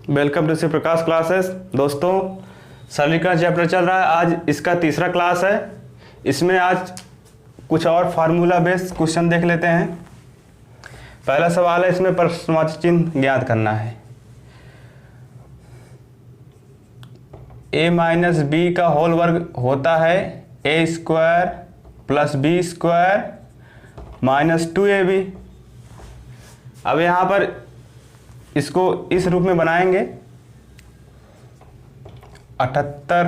Welcome to Shri Prakash classes. दोस्तों, सरलीकरण chapter चल रहा है। आज इसका तीसरा क्लास है। इसमें आज कुछ और फार्मूला बेस्ड क्वेश्चन देख लेते हैं। पहला सवाल है, इसमें प्रश्नवाचक चिन्ह ज्ञात करना है। a माइनस बी का होल वर्ग होता है a square plus B square minus 2ab। अब यहाँ पर इसको इस रूप में बनाएंगे, 78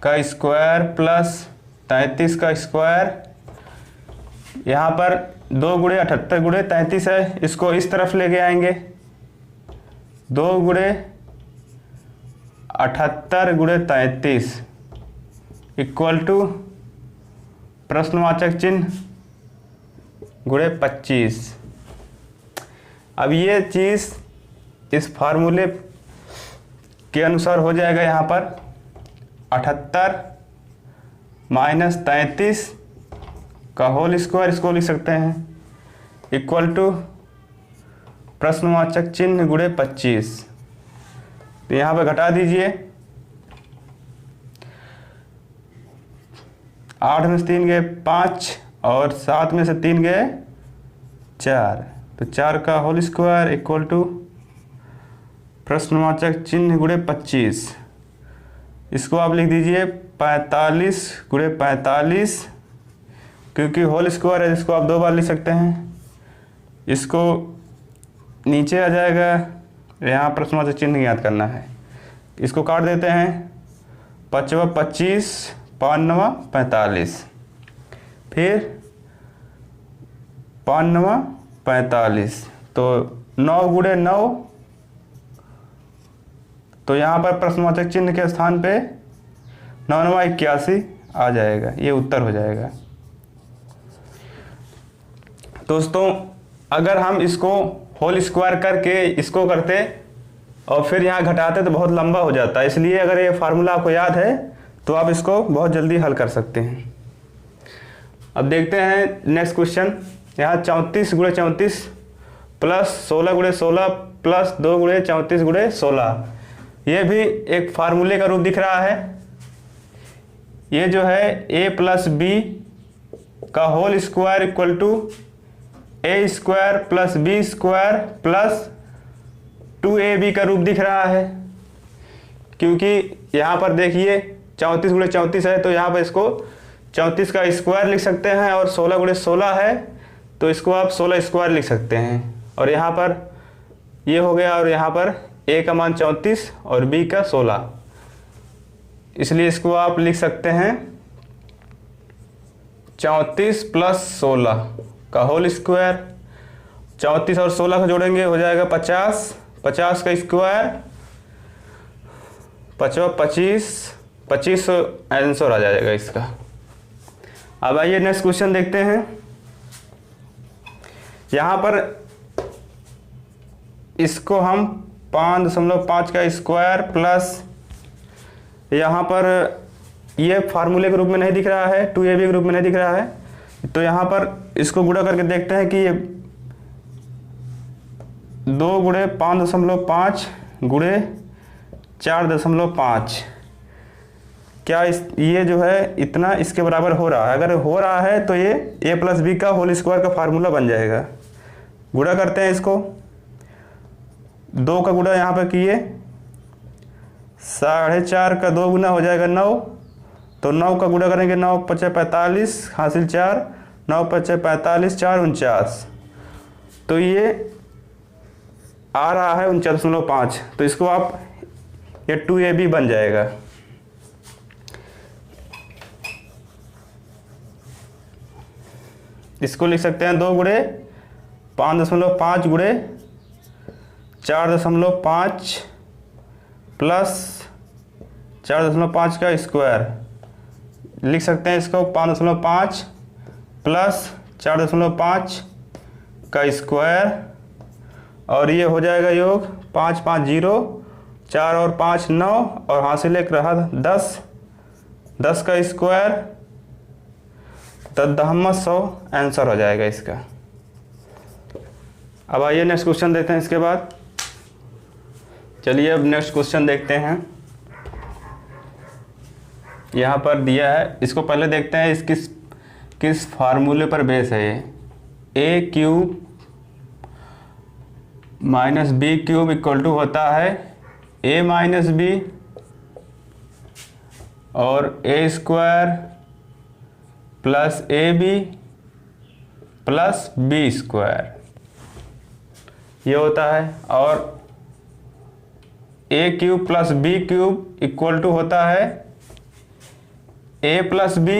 का स्क्वायर प्लस 33 का स्क्वायर। यहाँ पर 2 गुणे 78 गुणे 33 है, इसको इस तरफ लेके आएंगे। 2 गुणे 78 गुणे 33 इक्वल टू प्रश्नवाचक चिन्ह गुणे 25। अब ये चीज़ इस फार्मूले के अनुसार हो जाएगा। यहाँ पर 78 माइनस 33 का होल स्क्वायर, इसको लिख सकते हैं, इक्वल टू प्रश्नवाचक चिन्ह गुणे 25। तो यहाँ पर घटा दीजिए, 8 में से 3 गए 5 और 7 में से 3 गए 4, तो 4 का होल स्क्वायर इक्वल टू प्रश्नवाचक चिन्ह गुणे 25। इसको आप लिख दीजिए 45 गुणे 45, क्योंकि होल स्क्वायर है, इसको आप 2 बार लिख सकते हैं। इसको नीचे आ जाएगा, यहाँ प्रश्नवाचक चिन्ह ज्ञात करना है। इसको काट देते हैं, 5 25 5 9 45, फिर 5 9 45, तो 9 गुणे 9, तो यहाँ पर प्रश्नवाचक चिन्ह के स्थान पे 9 9 81 आ जाएगा। ये उत्तर हो जाएगा। दोस्तों, अगर हम इसको होल स्क्वायर करके इसको करते और फिर यहाँ घटाते तो बहुत लंबा हो जाता है। इसलिए अगर ये फार्मूला आपको याद है तो आप इसको बहुत जल्दी हल कर सकते हैं। अब देखते हैं नेक्स्ट क्वेश्चन। यहाँ 34 गुणे 34 प्लस 16 गुणे 16 प्लस 2 गुणे 34 गुणे 16, ये भी एक फार्मूले का रूप दिख रहा है। ये जो है a प्लस बी का whole square equal to a square plus B square plus 2ab का रूप दिख रहा है। क्योंकि यहाँ पर देखिए 34 गुणे 34 है, तो यहाँ पर इसको 34 का स्क्वायर लिख सकते हैं, और 16 गुणे 16 है तो इसको आप 16 स्क्वायर लिख सकते हैं। और यहाँ पर ये हो गया, और यहाँ पर a का मान 34 और b का 16, इसलिए इसको आप लिख सकते हैं 34 प्लस 16 का होल स्क्वायर। 34 और 16 को जोड़ेंगे हो जाएगा 50, 50 का स्क्वायर, 25 25 आंसर आ जाएगा इसका। अब आइए नेक्स्ट क्वेश्चन देखते हैं। यहाँ पर इसको हम 5.5 का स्क्वायर प्लस, यहाँ पर ये फार्मूले के रूप में नहीं दिख रहा है, 2ab के रूप में नहीं दिख रहा है, तो यहाँ पर इसको गुणा करके देखते हैं कि ये 2 गुणे 5.5 गुणे 4.5, क्या ये जो है इतना इसके बराबर हो रहा है। अगर हो रहा है तो ये a प्लस बी का होल स्क्वायर का फार्मूला बन जाएगा। गुणा करते हैं इसको, 2 का गुणा यहाँ पर किए, 4.5 का 2 गुना हो जाएगा 9, तो 9 का गुणा करेंगे, 9 5 45 हासिल 4, 9 5 45 4 49, तो ये आ रहा है 49.5, तो इसको आप ये 2ab बन जाएगा। इसको लिख सकते हैं 2 गुणे 5.5 गुणे 4.5 प्लस 4.5 का स्क्वायर, लिख सकते हैं इसको 5.5 प्लस 4.5 का स्क्वायर, और ये हो जाएगा योग 5 5 0, 4 और 5 9, और हासिल एक रहा 10, 10 का स्क्वायर, 100 आंसर हो जाएगा इसका। अब आइए नेक्स्ट क्वेश्चन देखते हैं। इसके बाद चलिए अब नेक्स्ट क्वेश्चन देखते हैं। यहाँ पर दिया है, इसको पहले देखते हैं इस किस फार्मूले पर बेस है ये। A cube minus B cube equal to होता है ए माइनस बी और a square plus a b plus B square, ये होता है। और a cube plus B cube equal to होता है ए प्लस बी,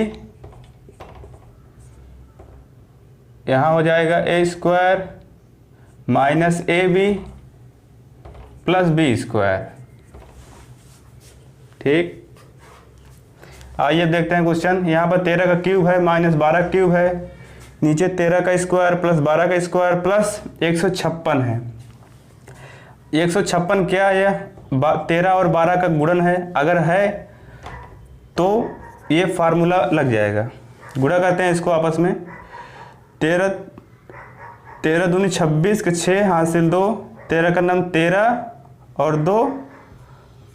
यहाँ हो जाएगा a square minus a b plus B square. ठीक, आइए अब देखते हैं क्वेश्चन। यहाँ पर 13 का क्यूब है माइनस 12 क्यूब है, नीचे 13 का स्क्वायर प्लस 12 का स्क्वायर प्लस 156 है। 156 क्या है? 13 और 12 का गुणन है। अगर है तो ये फार्मूला लग जाएगा। गुणा करते हैं इसको आपस में। 13 दूनी 26 के 6 हासिल 2, 13 का नाम 13 और 2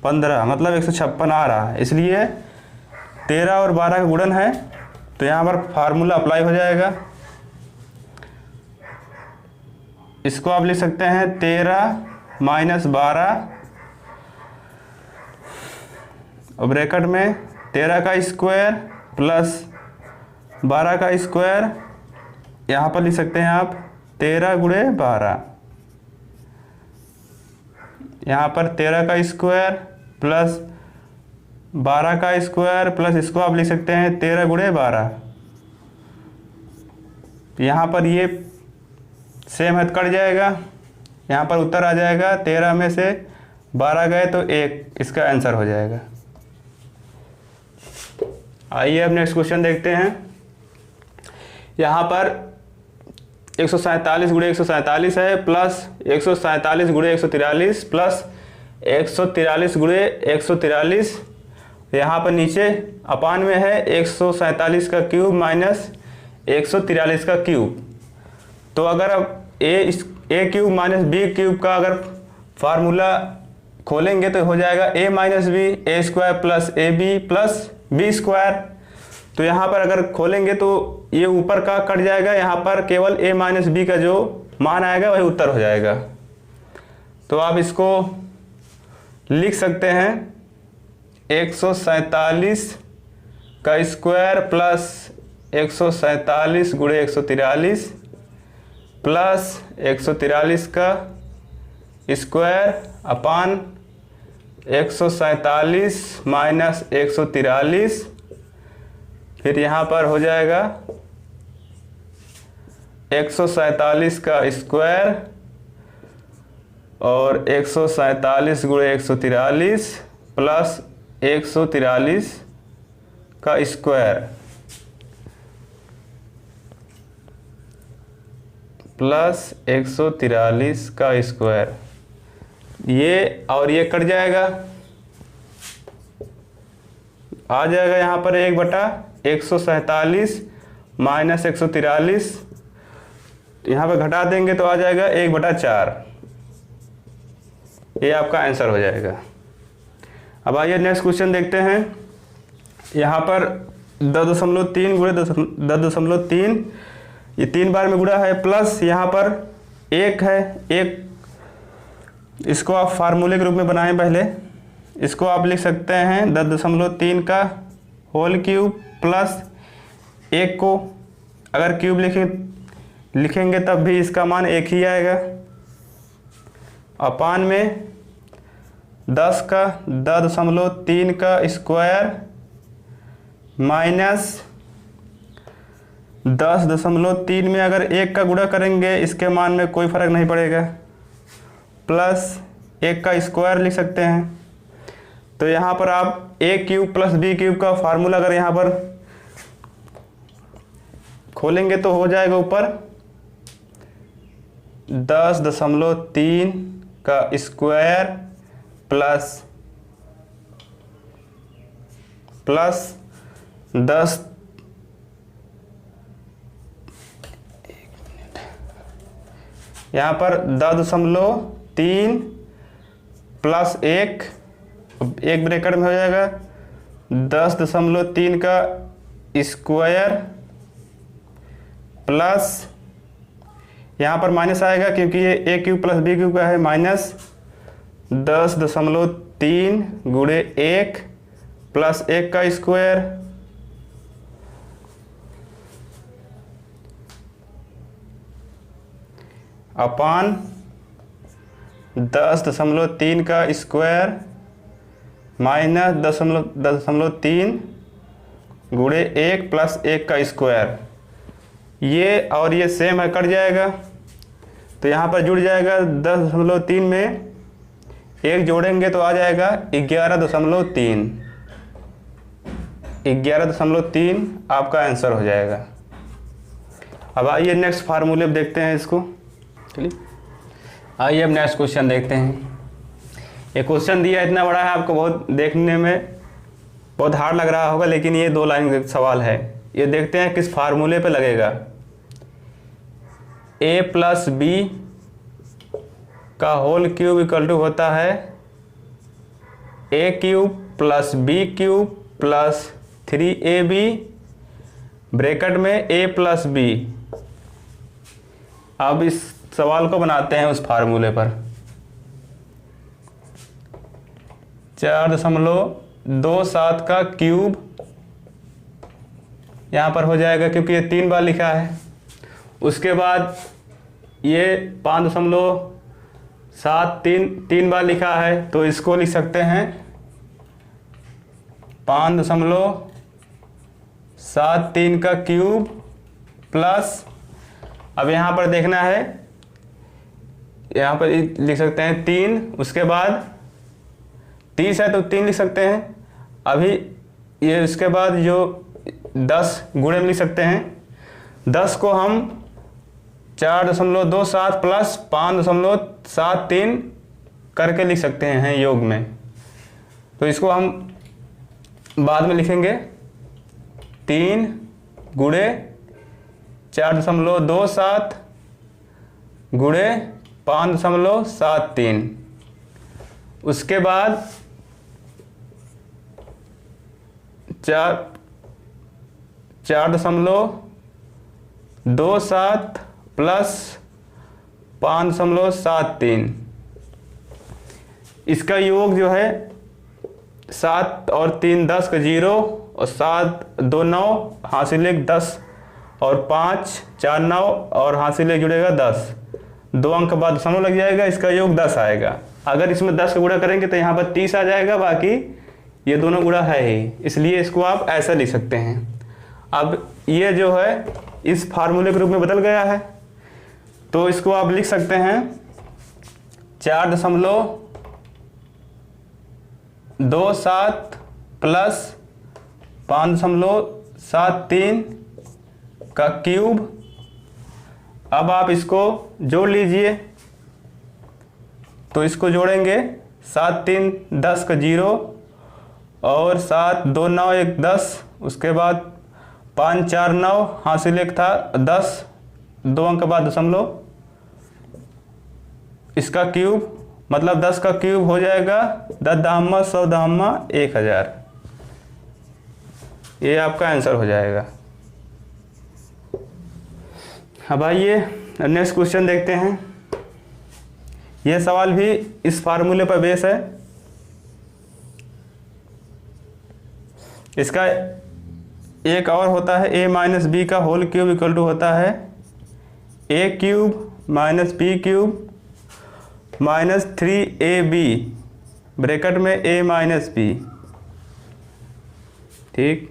15, मतलब 156 आ रहा है। इसलिए 13 और 12 का गुणन है तो यहाँ पर फार्मूला अप्लाई हो जाएगा। इसको आप लिख सकते हैं 13 माइनस 12 और ब्रैकेट में 13 का स्क्वायर प्लस 12 का स्क्वायर, यहाँ पर लिख सकते हैं आप 13 गुणे 12, यहाँ पर 13 का स्क्वायर प्लस 12 का स्क्वायर प्लस इसको आप लिख सकते हैं 13 गुणे 12। यहाँ पर ये सेम है, कट जाएगा, यहाँ पर उत्तर आ जाएगा 13 में से 12 गए तो 1, इसका आंसर हो जाएगा। आइए अब नेक्स्ट क्वेश्चन देखते हैं। यहाँ पर 147 गुणे 147 है प्लस 147 गुणे 143 प्लस 143 गुणे 143, यहाँ पर नीचे अपान में है 147 का क्यूब माइनस 143 का क्यूब। तो अगर अब a cube minus B cube का अगर फार्मूला खोलेंगे तो हो जाएगा a minus b a square plus a b plus B square. तो यहाँ पर अगर खोलेंगे तो ये ऊपर का कट जाएगा, यहाँ पर केवल ए माइनस बी का जो मान आएगा वही उत्तर हो जाएगा। तो आप इसको लिख सकते हैं 147 का स्क्वायर प्लस 147 गुणे 143 प्लस 143 का स्क्वायर अपान 147 माइनस 143, फिर यहाँ पर हो जाएगा 147 का स्क्वायर और 147 गुणे 143 प्लस 143 का स्क्वायर प्लस 143 का स्क्वायर, ये और ये कट जाएगा, आ जाएगा यहाँ पर 1/147 माइनस 143, यहाँ पर घटा देंगे तो आ जाएगा 1/4। ये आपका आंसर हो जाएगा। अब आइए नेक्स्ट क्वेश्चन देखते हैं। यहाँ पर 10.3 गुणे 10.3, ये 3 बार में गुणा है, प्लस यहाँ पर 1 है, 1 इसको आप फार्मूले के रूप में बनाएं। पहले इसको आप लिख सकते हैं 10.3 का होल क्यूब प्लस 1 को अगर क्यूब लिखेंगे तब भी इसका मान 1 ही आएगा, अपान में 10 का 10.3 का स्क्वायर माइनस 10.3 में अगर 1 का गुणा करेंगे इसके मान में कोई फर्क नहीं पड़ेगा, प्लस 1 का स्क्वायर लिख सकते हैं। तो यहाँ पर आप ए क्यूब प्लस बी क्यूब का फार्मूला अगर यहाँ पर खोलेंगे तो हो जाएगा ऊपर 10.3 का स्क्वायर प्लस 10 यहाँ पर 10.3 प्लस 1, एक ब्रैकेट में हो जाएगा 10.3 का स्क्वायर प्लस, यहाँ पर माइनस आएगा क्योंकि ये a cube plus B cube का है, माइनस 10.3 गुणे 1 प्लस 1 का स्क्वायर अपान 10.3 का स्क्वायर माइनस 10.3 गुणे 1 प्लस 1 का स्क्वायर। ये और ये सेम है, कट जाएगा तो यहाँ पर जुड़ जाएगा 10.3 में 1 जोड़ेंगे तो आ जाएगा 11.3। 11.3 आपका आंसर हो जाएगा। अब आइए नेक्स्ट फार्मूले में देखते हैं इसको। चलिए आइए अब नेक्स्ट क्वेश्चन देखते हैं। ये क्वेश्चन दिया इतना बड़ा है, आपको बहुत देखने में बहुत हार्ड लग रहा होगा, लेकिन ये 2 लाइन का सवाल है। ये देखते हैं किस फार्मूले पे लगेगा। a प्लस बी का होल क्यूब इक्वल टू होता है a cube plus B cube plus 3ab bracket में a प्लस बी। अब इस सवाल को बनाते हैं उस फार्मूले पर। 4.27 का क्यूब यहाँ पर हो जाएगा क्योंकि ये 3 बार लिखा है। उसके बाद ये 5.73 3 बार लिखा है, तो इसको लिख सकते हैं 5.73 का क्यूब प्लस, अब यहाँ पर देखना है, यहाँ पर लिख सकते हैं 3, उसके बाद 30 है तो 3 लिख सकते हैं। अभी ये उसके बाद जो 10 गुणे में लिख सकते हैं। 10 को हम 4.27 प्लस 5.73 करके लिख सकते हैं योग में, तो इसको हम बाद में लिखेंगे। 3 गुणे 4.27 गुणे 5.73, उसके बाद 4.27 प्लस 5.73, इसका योग जो है 7 और 3 10 का 0 और 7 2 9 हासिल 1 10 और 5 4 9 और हासिल 1 जुड़ेगा 10, 2 अंक के बाद दशमलव लग जाएगा, इसका योग 10 आएगा। अगर इसमें 10 का गुणा करेंगे तो यहाँ पर 30 आ जाएगा, बाकी ये दोनों गुणा है ही, इसलिए इसको आप ऐसा लिख सकते हैं। अब ये जो है इस फार्मूले के रूप में बदल गया है, तो इसको आप लिख सकते हैं 4.27 प्लस 5.73 का क्यूब। अब आप इसको जोड़ लीजिए, तो इसको जोड़ेंगे 7 3 10 का 0 और 7 2 9 1 10, उसके बाद 5 4 9 हासिल 1 था 10, 2 अंक के बाद दशमलव, इसका क्यूब मतलब 10 का क्यूब हो जाएगा 10 दहम्मा 100 दहम्मा 1000। ये आपका आंसर हो जाएगा। अब आइए नेक्स्ट क्वेश्चन देखते हैं। यह सवाल भी इस फार्मूले पर बेस है। इसका एक और होता है a माइनस बी का होल क्यूब इक्वल टू होता है a cube minus B cube minus 3ab bracket में a माइनस बी। ठीक,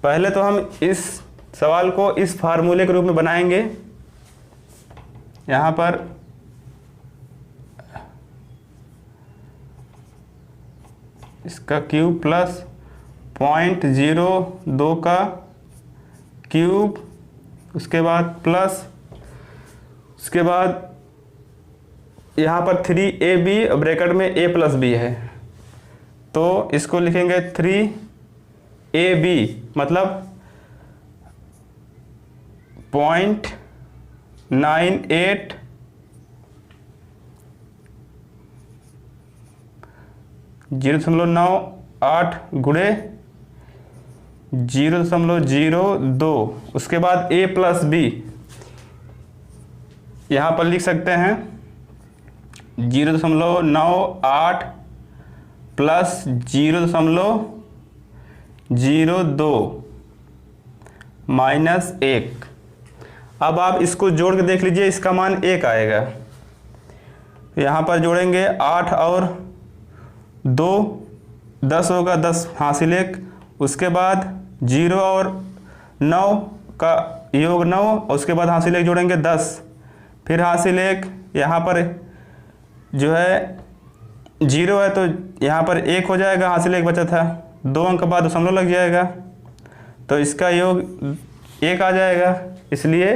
पहले तो हम इस सवाल को इस फार्मूले के रूप में बनाएंगे। यहाँ पर इसका क्यूब प्लस 0.02 का क्यूब, उसके बाद प्लस, उसके बाद यहाँ पर 3ab ब्रैकेट में a प्लस बी है, तो इसको लिखेंगे 3ab मतलब 0.98 0.98 गुणे 0.02, उसके बाद a प्लस बी यहाँ पर लिख सकते हैं 0.98 प्लस 0.02 माइनस 1। अब आप इसको जोड़ के देख लीजिए, इसका मान 1 आएगा। यहाँ पर जोड़ेंगे 8 और 2 10 होगा, 10 हासिल 1, उसके बाद 0 और 9 का योग 9, उसके बाद हासिल 1 जोड़ेंगे 10, फिर हासिल 1, यहाँ पर जो है 0 है तो यहाँ पर 1 हो जाएगा, हासिल 1 बचा था, 2 अंक के बाद दशमलव लग जाएगा तो इसका योग 1 आ जाएगा। इसलिए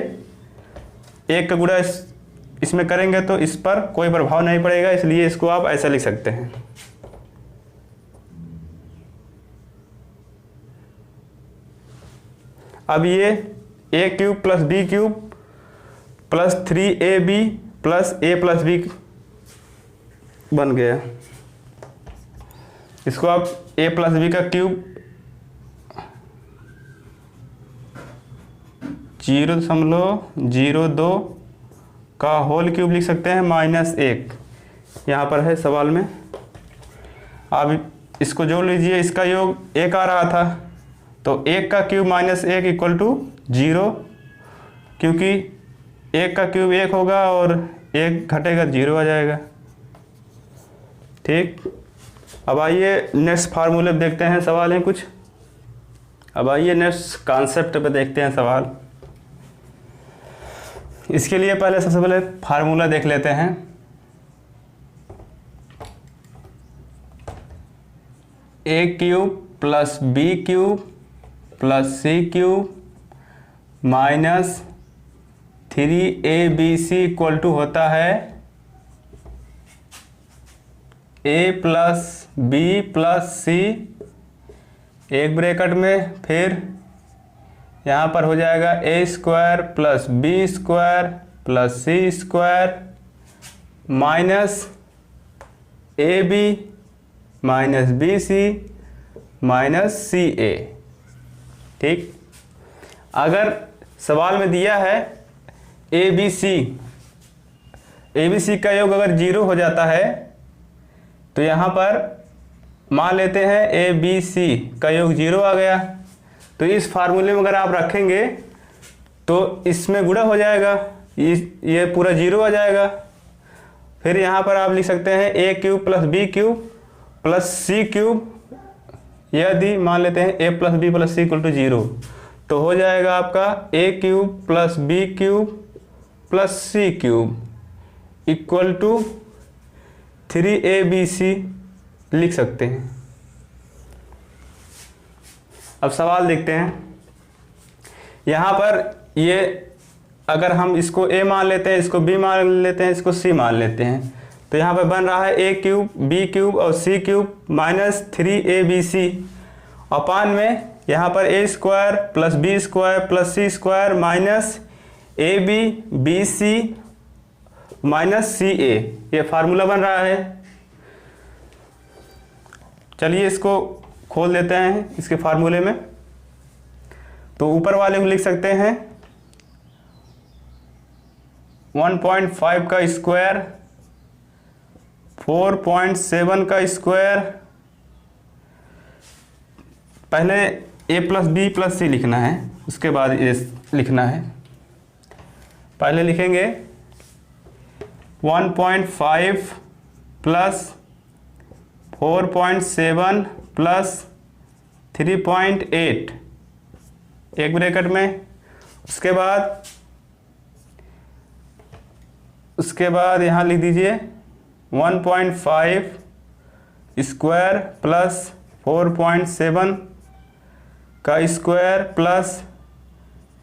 1 का गुणा इसमें करेंगे तो इस पर कोई प्रभाव नहीं पड़ेगा, इसलिए इसको आप ऐसा लिख सकते हैं। अब ये a cube plus b cube plus 3ab plus a plus b बन गया। इसको आप a प्लस b का क्यूब 0.02 का होल क्यूब लिख सकते हैं माइनस 1, यहाँ पर है सवाल में। आप इसको जोड़ लीजिए, इसका योग 1 आ रहा था तो 1 का क्यूब माइनस 1 इक्वल टू 0, क्योंकि 1 का क्यूब 1 होगा और 1 घटेगा 0 आ जाएगा। ठीक, अब आइए नेक्स्ट फार्मूले देखते हैं, सवाल है कुछ। अब आइए नेक्स्ट कॉन्सेप्ट पे देखते हैं सवाल। इसके लिए पहले सबसे पहले फार्मूला देख लेते हैं। a cube plus b cube plus c cube minus 3abc equal to होता है a plus b plus c, एक ब्रैकेट में, फिर यहाँ पर हो जाएगा a square plus b square plus c square minus ab minus bc minus ca। ठीक, अगर सवाल में दिया है ABC का योग अगर 0 हो जाता है तो यहाँ पर मान लेते हैं ABC का योग 0 आ गया, तो इस फार्मूले में अगर आप रखेंगे तो इसमें गुणा हो जाएगा, ये पूरा 0 आ जाएगा। फिर यहाँ पर आप लिख सकते हैं a cube plus b cube plus c cube, यदि मान लेते हैं a plus b plus c equal to 0 तो हो जाएगा आपका a cube plus b cube plus c cube equal to 3abc लिख सकते हैं। अब सवाल देखते हैं। यहाँ पर ये अगर हम इसको a मान लेते हैं, इसको b मान लेते हैं, इसको c मान लेते हैं, तो यहाँ पर बन रहा है a क्यूब b क्यूब और c क्यूब माइनस 3abc अपान में यहाँ पर a square plus b square plus c square minus ab bc minus ca, ये फार्मूला बन रहा है। चलिए इसको खोल देते हैं इसके फार्मूले में। तो ऊपर वाले को लिख सकते हैं 1.5 का स्क्वायर 4.7 का स्क्वायर, पहले a प्लस बी प्लस सी लिखना है, उसके बाद ए लिखना है। पहले लिखेंगे 1.5 प्लस 4.7 प्लस 3.8 एक ब्रैकेट में, उसके बाद यहाँ लिख दीजिए 1.5 स्क्वायर प्लस 4.7 का स्क्वायर प्लस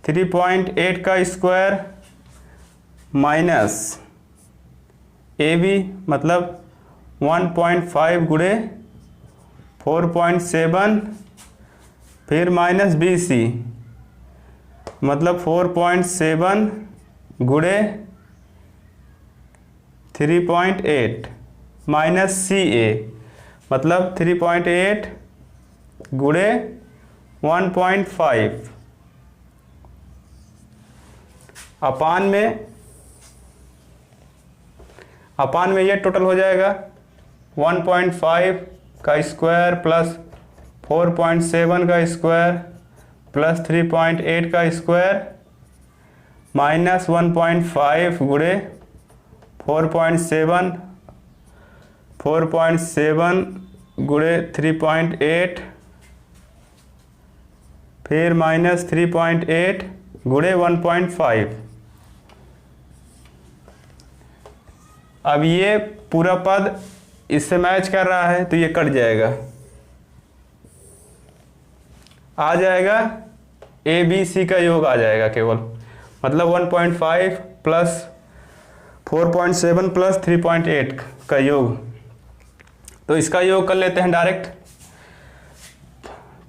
3.8 का स्क्वायर माइनस ए बी मतलब 1.5 गुणे 4.7 फिर माइनस बी सी मतलब 4.7 गुणे 3.8 माइनस सी ए मतलब 3.8 गुणे 1.5 अपान में ये टोटल हो जाएगा 1.5 का स्क्वायर प्लस 4.7 का स्क्वायर प्लस 3.8 का स्क्वायर माइनस 1.5 गुणे 4.7 गुणे 3.8 फिर माइनस 3.8 गुणे 1.5। अब ये पूरा पद इससे मैच कर रहा है तो ये कट जाएगा, आ जाएगा ए बी सी का योग आ जाएगा केवल, मतलब 1.5 प्लस 4.7 प्लस 3.8 का योग। तो इसका योग कर लेते हैं डायरेक्ट।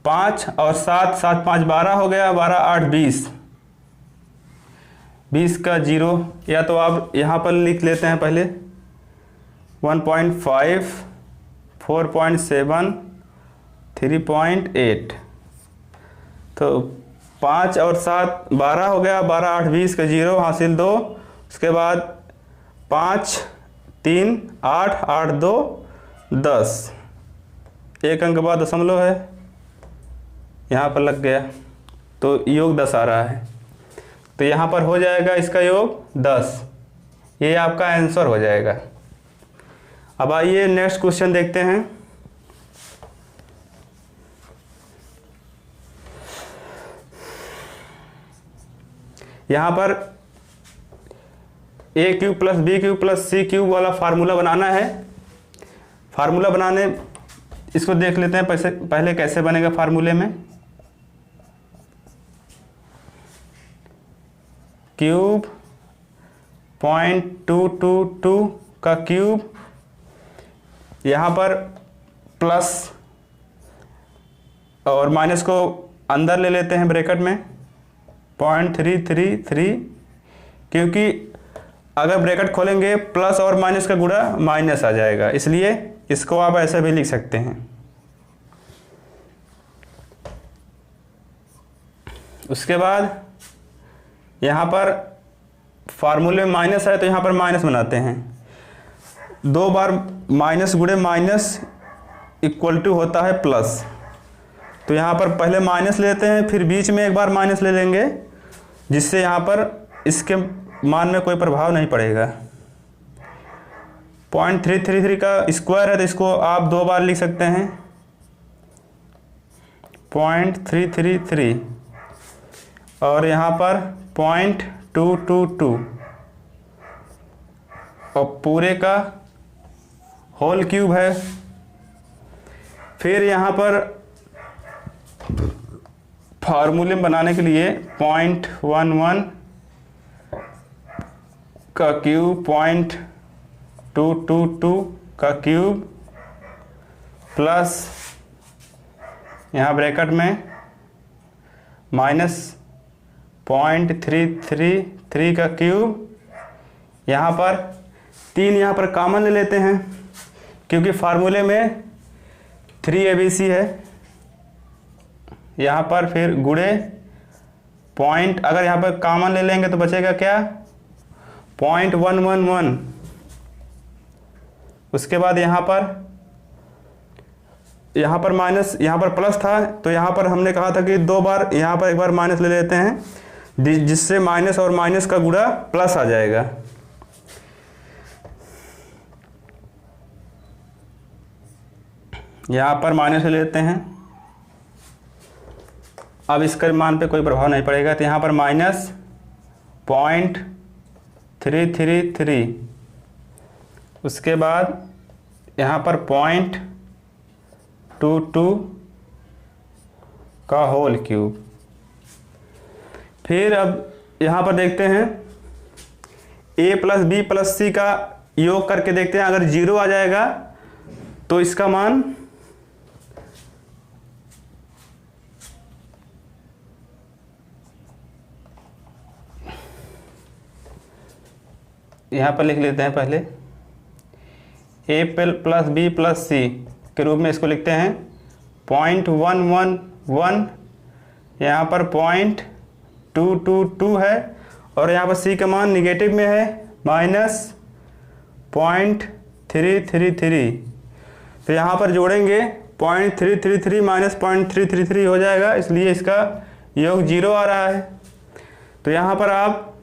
5 और 7, 7 5 12 हो गया, 12 8 20, 20 का 0, या तो आप यहाँ पर लिख लेते हैं पहले 1.5 4.7 3.8। तो 5 और 7 12 हो गया, 12 8 20 का 0 हासिल 2, उसके बाद 5 3 8 8 2 10, एक अंक बाद दशमलव है, यहाँ पर लग गया तो योग 10 आ रहा है। तो यहाँ पर हो जाएगा इसका योग 10, ये आपका आंसर हो जाएगा। अब आइए नेक्स्ट क्वेश्चन देखते हैं। यहाँ पर a cube plus B cube plus c cube वाला फार्मूला बनाना है। फार्मूला बनाने इसको देख लेते हैं पहले कैसे बनेगा फार्मूले में। क्यूब 0.222 का क्यूब, यहाँ पर प्लस और माइनस को अंदर ले लेते हैं ब्रैकेट में 0.333, क्योंकि अगर ब्रैकेट खोलेंगे प्लस और माइनस का गुणा माइनस आ जाएगा, इसलिए इसको आप ऐसे भी लिख सकते हैं। उसके बाद यहाँ पर फार्मूले में माइनस है तो यहाँ पर माइनस बनाते हैं। 2 बार माइनस गुणे माइनस इक्वल टू होता है प्लस, तो यहाँ पर पहले माइनस लेते हैं, फिर बीच में एक बार माइनस ले लेंगे, जिससे यहाँ पर इसके मान में कोई प्रभाव नहीं पड़ेगा। 0.333 का स्क्वायर है तो इसको आप 2 बार लिख सकते हैं 0.333, और यहाँ पर 0.222 और पूरे का होल क्यूब है। फिर यहाँ पर फार्मूले बनाने के लिए 0.11 का क्यूब 0.222 का क्यूब प्लस यहाँ ब्रैकेट में माइनस 0.333 का क्यूब, यहाँ पर 3 यहाँ पर कॉमन ले लेते हैं क्योंकि फार्मूले में 3ABC है। यहाँ पर फिर गुणे पॉइंट, अगर यहाँ पर कॉमन ले लेंगे तो बचेगा क्या 0.111। उसके बाद यहाँ पर माइनस, यहाँ पर प्लस था तो यहाँ पर हमने कहा था कि 2 बार यहाँ पर एक बार माइनस ले लेते हैं, जिससे माइनस और माइनस का गुणा प्लस आ जाएगा। यहाँ पर माइनस ले लेते हैं, अब इसके मान पे कोई प्रभाव नहीं पड़ेगा, तो यहाँ पर माइनस 0.333, उसके बाद यहाँ पर 0.22 का होल क्यूब। फिर अब यहाँ पर देखते हैं a प्लस बी प्लस सी का योग करके देखते हैं, अगर 0 आ जाएगा तो इसका मान यहाँ पर लिख लेते हैं पहले a प्लस बी प्लस सी के रूप में इसको लिखते हैं 0.111, यहाँ पर 0.222 है, और यहाँ पर सी का मान निगेटिव में है -0.333। तो यहाँ पर जोड़ेंगे 0.333 माइनस 0.333 हो जाएगा, इसलिए इसका योग 0 आ रहा है। तो यहाँ पर आप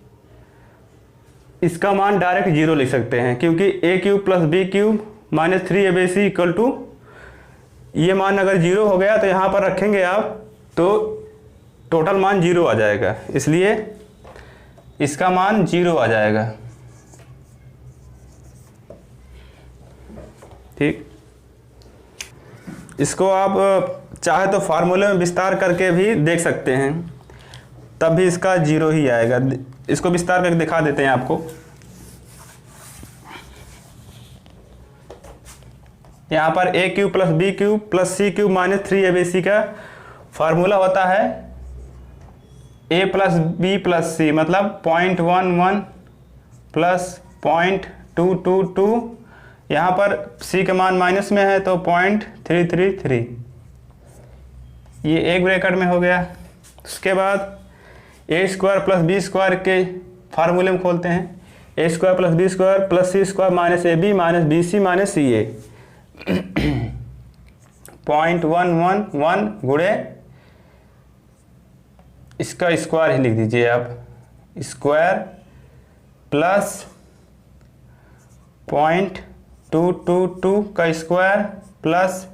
इसका मान डायरेक्ट 0 लिख सकते हैं, क्योंकि a³ + b³ minus 3ab/c equal to, ये मान अगर 0 हो गया तो यहाँ पर रखेंगे आप तो टोटल मान 0 आ जाएगा, इसलिए इसका मान 0 आ जाएगा। ठीक, इसको आप चाहे तो फार्मूले में विस्तार करके भी देख सकते हैं, तब भी इसका 0 ही आएगा। इसको विस्तार करके दिखा देते हैं आपको। यहाँ पर a³ + b³ + c³ minus 3ab/c का फार्मूला होता है a + b + c, मतलब 0.11 + 0.222। यहाँ पर c का मान माइनस में है तो 0.333, ये एक ब्रैकेट में हो गया। उसके बाद a² + b² के फार्मूले में खोलते हैं। a² + b² + c² minus ab minus bc minus ca 0.111 गुणे, इसका स्क्वायर ही लिख दीजिए आप, स्क्वायर प्लस 0.222 का स्क्वायर प्लस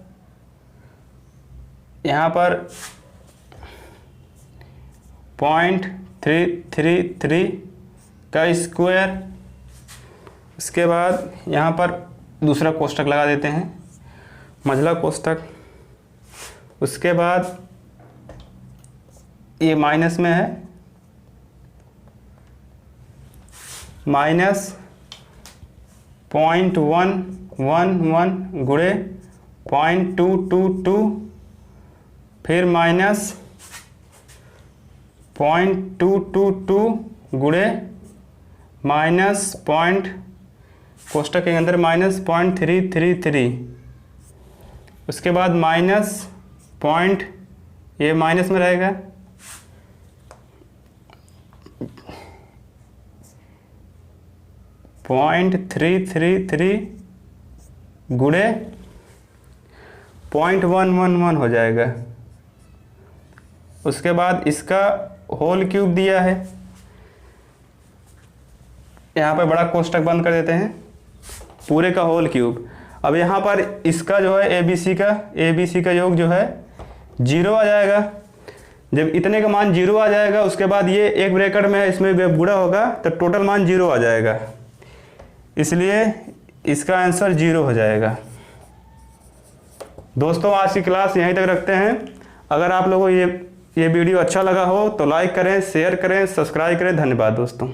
यहाँ पर 0.333 का स्क्वायर। उसके बाद यहाँ पर दूसरा कोष्ठक लगा देते हैं, मझला कोष्ठक। उसके बाद ये माइनस में है, माइनस 0.111 गुणे 0.222, फिर माइनस 0.222 गुणे माइनस कोष्ठक के अंदर माइनस 0.333। उसके बाद माइनस ये माइनस में रहेगा, .333 गुणे 0.111 हो जाएगा। उसके बाद इसका होल क्यूब दिया है, यहाँ पर बड़ा कोष्ठक बंद कर देते हैं, पूरे का होल क्यूब। अब यहाँ पर इसका जो है ABC का योग जो है 0 आ जाएगा। जब इतने का मान 0 आ जाएगा, उसके बाद ये एक ब्रैकेट में है, इसमें गुणा होगा तो टोटल मान 0 आ जाएगा, इसलिए इसका आंसर 0 हो जाएगा। दोस्तों, आज की क्लास यहीं तक रखते हैं। अगर आप लोगों को ये वीडियो अच्छा लगा हो तो लाइक करें, शेयर करें, सब्सक्राइब करें। धन्यवाद दोस्तों।